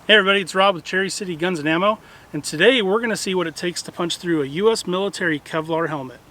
Hey everybody, it's Rob with Cherry City Guns and Ammo, and today we're going to see what it takes to punch through a U.S. military Kevlar helmet.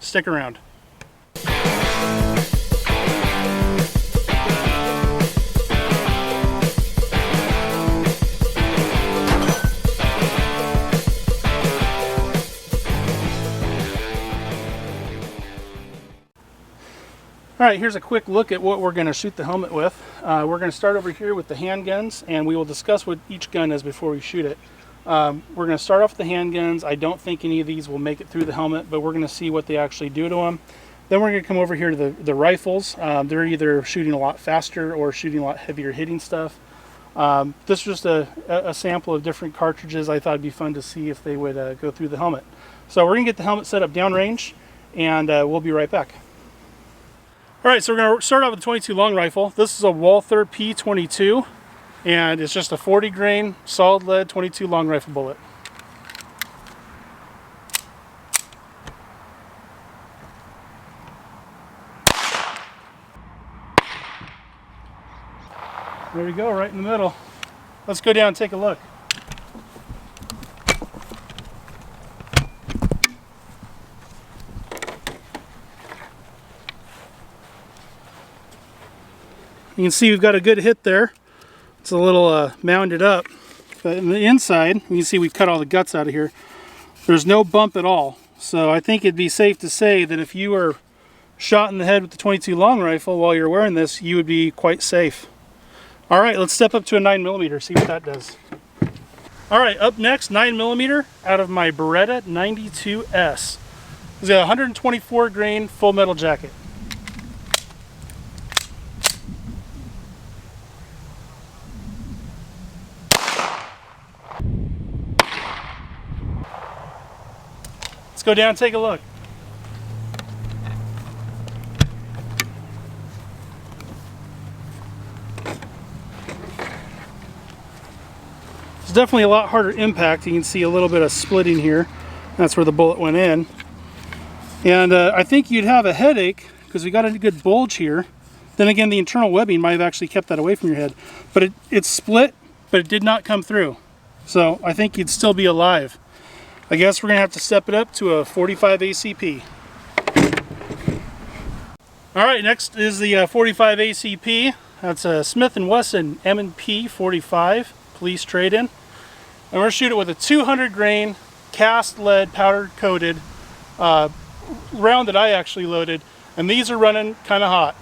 Stick around. Alright, here's a quick look at what we're going to shoot the helmet with. We're going to start over here with the handguns, and we will discuss what each gun is before we shoot it. We're going to start off with the handguns. I don't think any of these will make it through the helmet, but we're going to see what they actually do to them. Then we're going to come over here to the rifles. They're either shooting a lot faster or shooting a lot heavier hitting stuff. This is just a sample of different cartridges. I thought it'd be fun to see if they would go through the helmet. So we're going to get the helmet set up downrange, and we'll be right back. Alright, so we're going to start off with the 22 long rifle. This is a Walther P22, and it's just a 40 grain solid lead 22 long rifle bullet. There we go, right in the middle. Let's go down and take a look. You can see we've got a good hit there. It's a little mounded up. But in the inside, you can see we've cut all the guts out of here. There's no bump at all. So I think it'd be safe to say that if you were shot in the head with the 22 long rifle while you're wearing this, you would be quite safe. Alright, let's step up to a 9mm, see what that does. Alright, up next, 9mm out of my Beretta 92S. It's got a 124 grain full metal jacket. Let's go down and take a look. It's definitely a lot harder impact. You can see a little bit of splitting here. That's where the bullet went in. And I think you'd have a headache because we got a good bulge here. Then again, the internal webbing might have actually kept that away from your head. But it split, but it did not come through. So I think you'd still be alive. I guess we're going to have to step it up to a 45 ACP. Alright, next is the 45 ACP. That's a Smith & Wesson M&P 45 police trade-in. And we're going to shoot it with a 200 grain cast lead powder coated round that I actually loaded. And these are running kind of hot.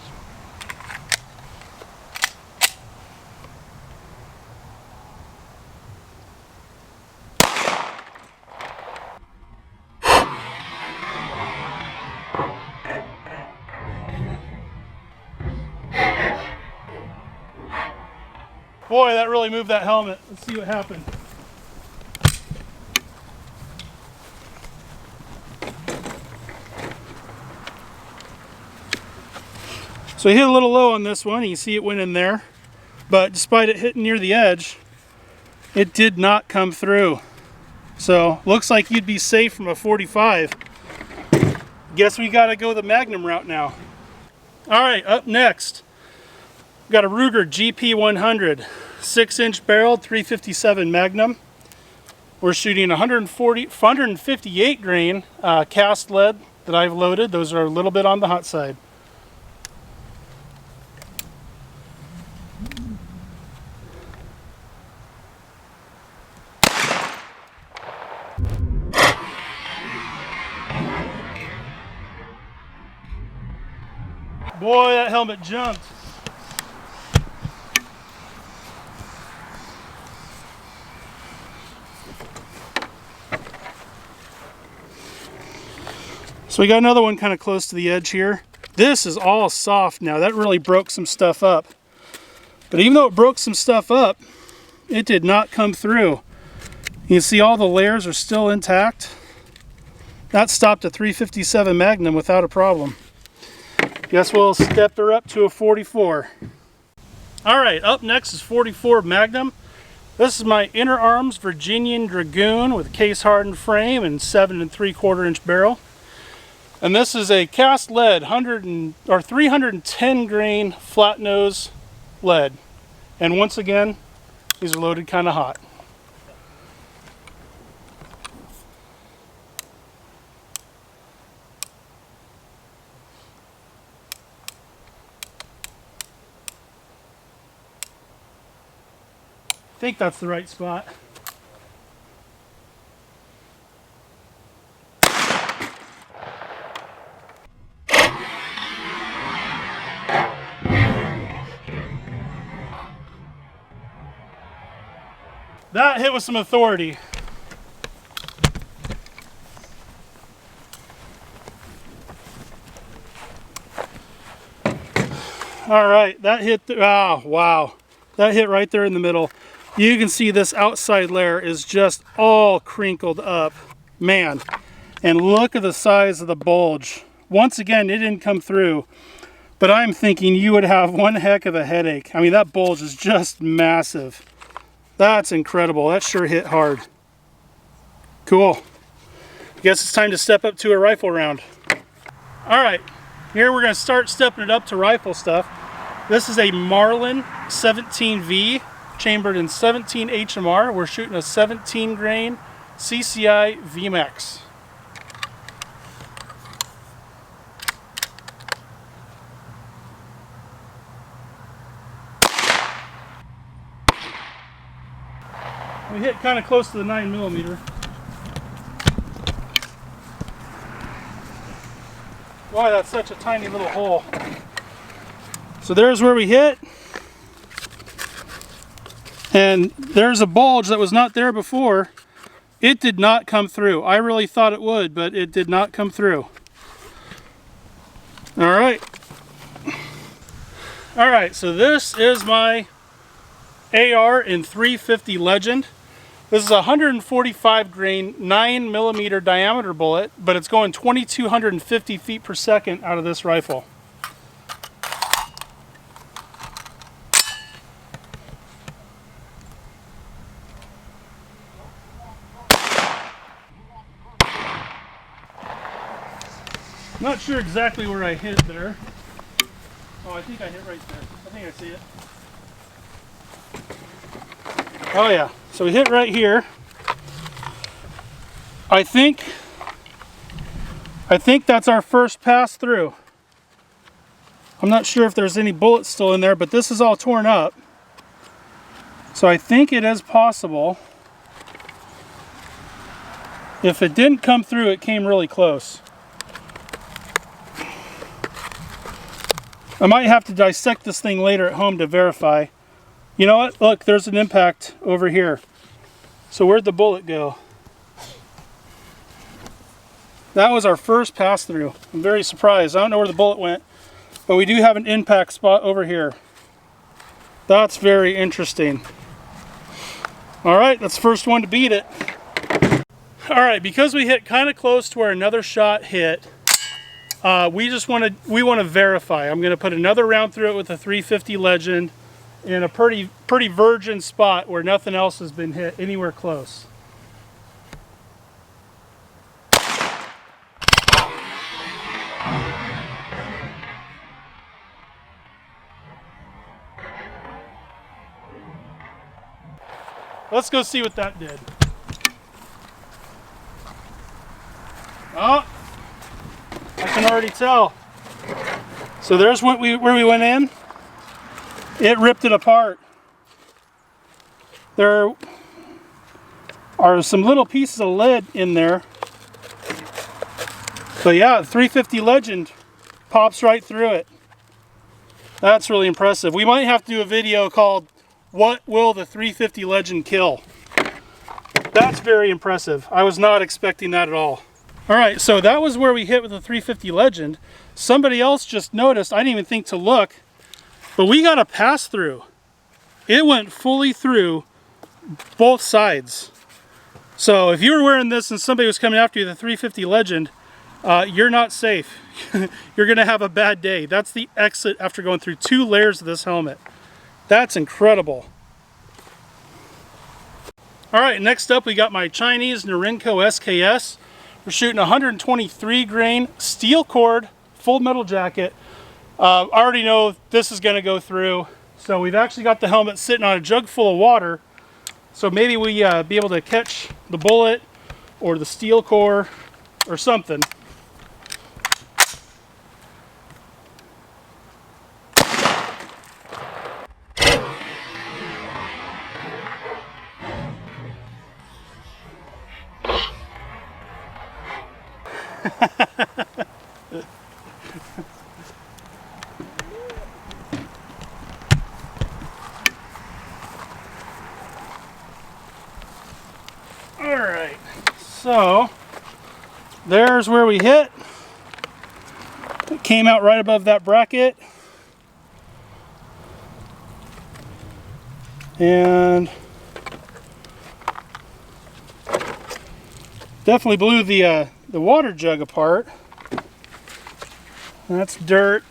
Boy, that really moved that helmet. Let's see what happened. So I hit a little low on this one. You can see it went in there. But despite it hitting near the edge, it did not come through. So looks like you'd be safe from a 45. Guess we gotta go the Magnum route now. Alright, up next. We've got a Ruger GP100, 6-inch barreled 357 Magnum. We're shooting 158 grain cast lead that I've loaded. Those are a little bit on the hot side. Boy, that helmet jumped. So we got another one kind of close to the edge here. This is all soft now. That really broke some stuff up. But even though it broke some stuff up, it did not come through. You can see all the layers are still intact. That stopped a 357 Magnum without a problem. Guess we'll step her up to a 44. Alright, up next is 44 Magnum. This is my Inner Arms Virginian Dragoon with a case hardened frame and 7 3/4 inch barrel. And this is a cast lead 310 grain flat nose lead. And once again, These are loaded kind of hot. I think that's the right spot. That hit with some authority. All right, that hit, oh, wow. That hit right there in the middle. You can see this outside layer is just all crinkled up. Man, and look at the size of the bulge. Once again, it didn't come through, but I'm thinking you would have one heck of a headache. I mean, that bulge is just massive. That's incredible. That sure hit hard. Cool. I guess it's time to step up to a rifle round. All right, here we're gonna start stepping it up to rifle stuff. This is a Marlin 17V, chambered in 17 HMR. We're shooting a 17 grain CCI VMAX. We hit kind of close to the 9mm. Boy, that's such a tiny little hole. So there's where we hit. And there's a bulge that was not there before. It did not come through. I really thought it would, but it did not come through. All right. All right, so this is my AR in 350 Legend. This is a 145 grain 9mm diameter bullet, but it's going 2,250 feet per second out of this rifle. Not sure exactly where I hit there. Oh, I think I hit right there. I think I see it. Oh yeah, so we hit right here. I think that's our first pass through. I'm not sure if there's any bullets still in there, but this is all torn up. So I think it is possible. If it didn't come through, it came really close. I might have to dissect this thing later at home to verify. You know what? Look, there's an impact over here. So where'd the bullet go? That was our first pass through. I'm very surprised. I don't know where the bullet went, but we do have an impact spot over here. That's very interesting. All right, that's the first one to beat it. All right, because we hit kind of close to where another shot hit, we want to verify. I'm going to put another round through it with a 350 Legend in a pretty virgin spot where nothing else has been hit anywhere close. Let's go see what that did. Oh, I can already tell. So there's where we went in. It ripped it apart. There are some little pieces of lead in there. But yeah, 350 Legend pops right through it. That's really impressive. We might have to do a video called "What Will the 350 Legend Kill?" That's very impressive. I was not expecting that at all. All right, so that was where we hit with the 350 Legend. Somebody else just noticed, I didn't even think to look, but we got a pass through. It went fully through both sides. So if you were wearing this and somebody was coming after you with a 350 Legend, you're not safe. You're gonna have a bad day. That's the exit after going through 2 layers of this helmet. That's incredible. All right, next up we got my Chinese Narenko Sks. We're shooting 123 grain steel cord, full metal jacket. I already know this is gonna go through. So we've actually got the helmet sitting on a jug full of water So maybe we be able to catch the bullet or the steel core or something. Alright, so there's where we hit. It came out right above that bracket. And definitely blew the water jug apart. That's dirt.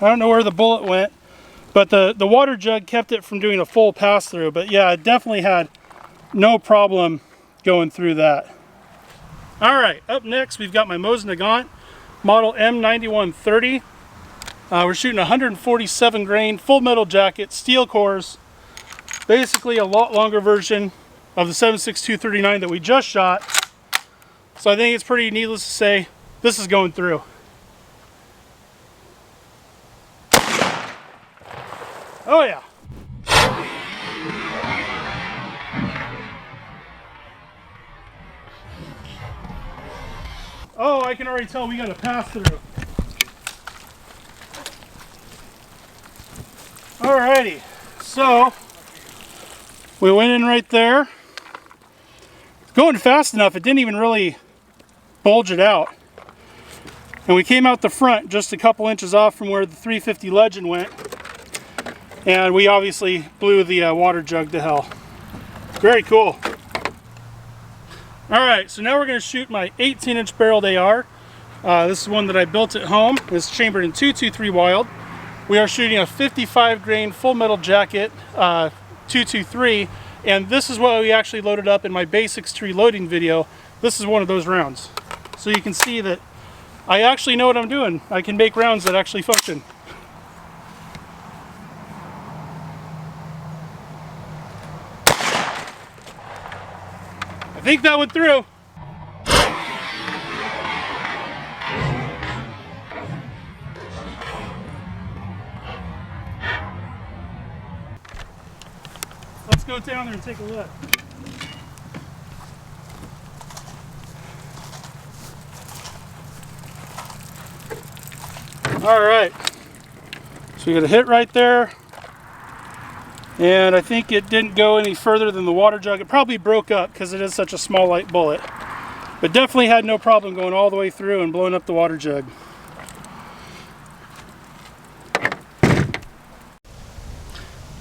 I don't know where the bullet went, but the water jug kept it from doing a full pass through. But yeah, it definitely had no problem going through that. Alright, up next we've got my Mosin Nagant model M9130. We're shooting 147 grain, full metal jacket, steel cores. Basically a lot longer version of the 7.62 that we just shot. So I think it's pretty needless to say, this is going through. Oh yeah. Oh, I can already tell we got a pass through. Alrighty, so we went in right there. Going fast enough, it didn't even really bulge it out. And we came out the front just a couple inches off from where the 350 Legend went. And we obviously blew the water jug to hell. Very cool. Alright, so now we're going to shoot my 18-inch barreled AR. This is one that I built at home. It's chambered in 223 Wild. We are shooting a 55 grain full metal jacket 223, and this is what we actually loaded up in my basics to reloading video. This is one of those rounds. So you can see that I actually know what I'm doing. I can make rounds that actually function. I think that went through. Let's go down there and take a look. All right, so we got a hit right there. And I think it didn't go any further than the water jug. It probably broke up because it is such a small light bullet. But definitely had no problem going all the way through and blowing up the water jug.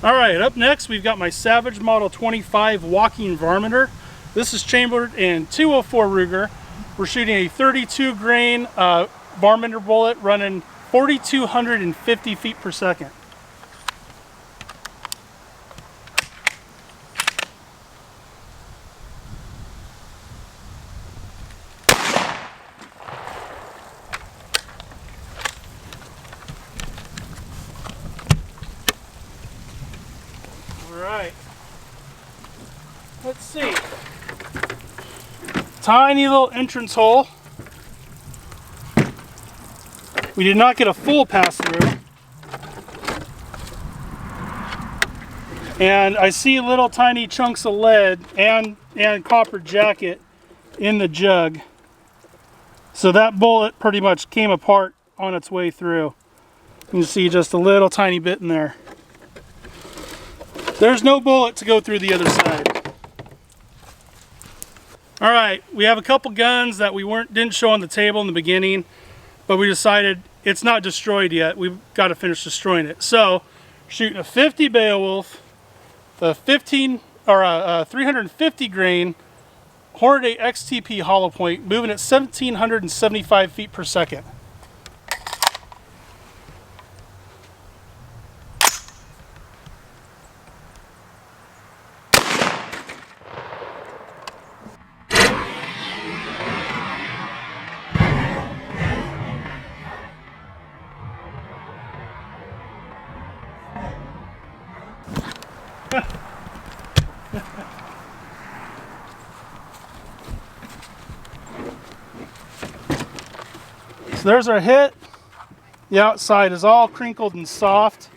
Alright, up next we've got my Savage Model 25 walking Varminter. This is chambered in 204 Ruger. We're shooting a 32 grain Varminter bullet running 4,250 feet per second. Alright, let's see. Tiny little entrance hole. We did not get a full pass through. And I see little tiny chunks of lead and copper jacket in the jug. So that bullet pretty much came apart on its way through. You can see just a little tiny bit in there. There's no bullet to go through the other side. Alright, we have a couple guns that we didn't show on the table in the beginning, but we decided it's not destroyed yet. We've got to finish destroying it. So, shooting a 50 Beowulf, the 350 grain Hornady XTP hollow point, moving at 1,775 feet per second. So there's our hit. The outside is all crinkled and soft.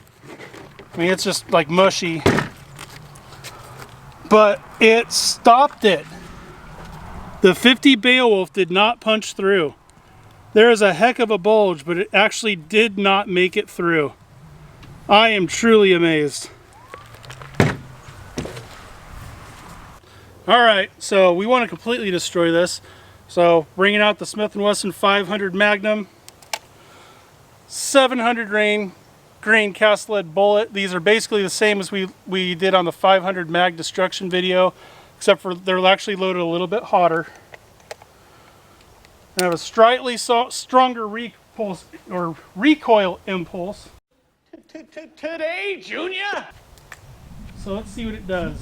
I mean, it's just like mushy. But it stopped it. The 50 Beowulf did not punch through. There is a heck of a bulge, but it actually did not make it through. I am truly amazed. Alright, so we want to completely destroy this. So bringing out the Smith & Wesson 500 Magnum, 700 grain cast lead bullet. These are basically the same as we did on the 500 mag destruction video, except for they're actually loaded a little bit hotter. I have a slightly stronger recoil impulse. Today, Junior! So let's see what it does.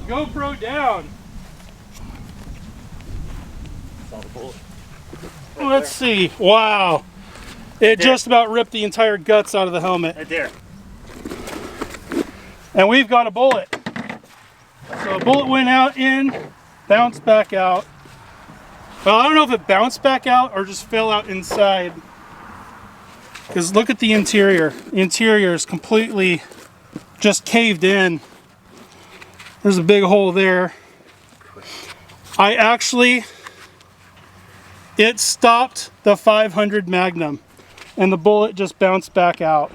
GoPro down. Saw the bullet. Let's see. Wow. It just about ripped the entire guts out of the helmet. Right there. And we've got a bullet. So a bullet went out in, bounced back out. Well, I don't know if it bounced back out or just fell out inside. Because look at the interior. The interior is completely just caved in. There's a big hole there. It stopped the 500 Magnum and the bullet just bounced back out.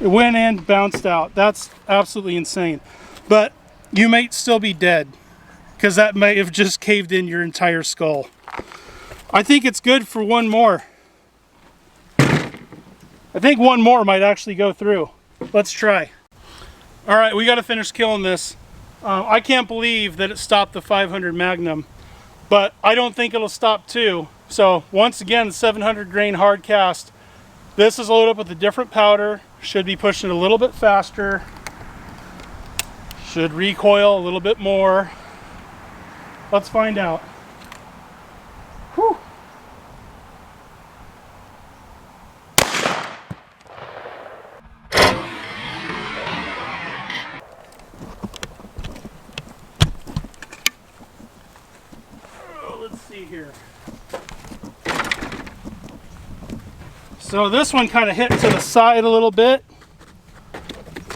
It went in, bounced out. That's absolutely insane. But you might still be dead because that may have just caved in your entire skull. I think it's good for one more. I think one more might actually go through. Let's try. All right, we got to finish killing this. I can't believe that it stopped the 500 Magnum, but I don't think it'll stop too. So once again, 700 grain hard cast. This is loaded up with a different powder. Should be pushing a little bit faster. Should recoil a little bit more. Let's find out. Whew. Let's see here. So this one kind of hit to the side a little bit,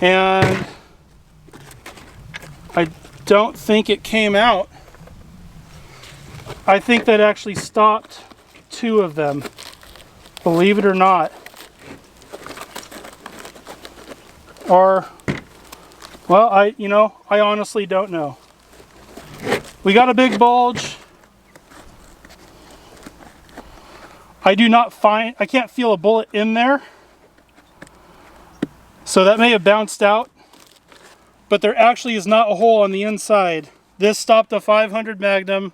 and I don't think it came out. I think that actually stopped two of them, believe it or not. Or, well, I honestly don't know. We got a big bulge. I can't feel a bullet in there. So that may have bounced out. But there actually is not a hole on the inside. This stopped the 500 Magnum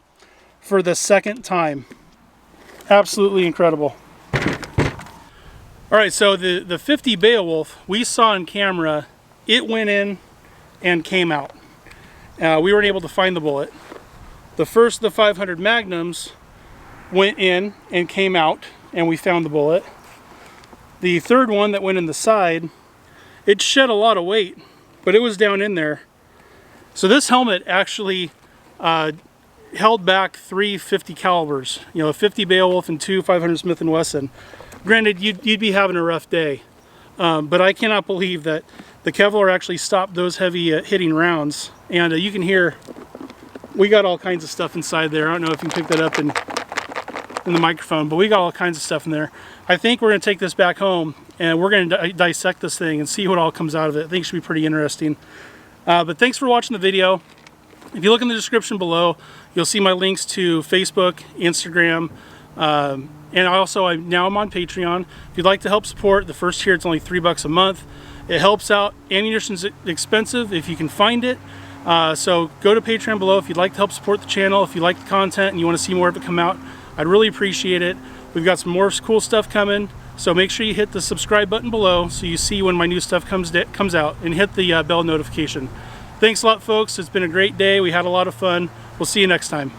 for the second time. Absolutely incredible. Alright, so the 50 Beowulf we saw on camera, it went in and came out. We weren't able to find the bullet. The first of the 500 Magnums went in and came out, and we found the bullet. The third one that went in the side, it shed a lot of weight, but it was down in there. So this helmet actually held back 3 50 calibers, a 50 Beowulf and 2 500 Smith & Wesson. Granted, you'd be having a rough day, but I cannot believe that the Kevlar actually stopped those heavy hitting rounds. And you can hear we got all kinds of stuff inside there. I don't know if you can pick that up in the microphone, but we got all kinds of stuff in there. I think we're going to take this back home and we're going to dissect this thing and see what all comes out of it. I think it should be pretty interesting. But thanks for watching the video. If you look in the description below, you'll see my links to Facebook, Instagram, and also now I'm on Patreon. If you'd like to help support, the first tier, it's only $3 a month. It helps out. Ammunition's expensive if you can find it. So go to Patreon below if you'd like to help support the channel. If you like the content and you want to see more of it come out, I'd really appreciate it. We've got some more cool stuff coming, so make sure you hit the subscribe button below so you see when my new stuff comes out, and hit the bell notification. Thanks a lot, folks. It's been a great day. We had a lot of fun. We'll see you next time.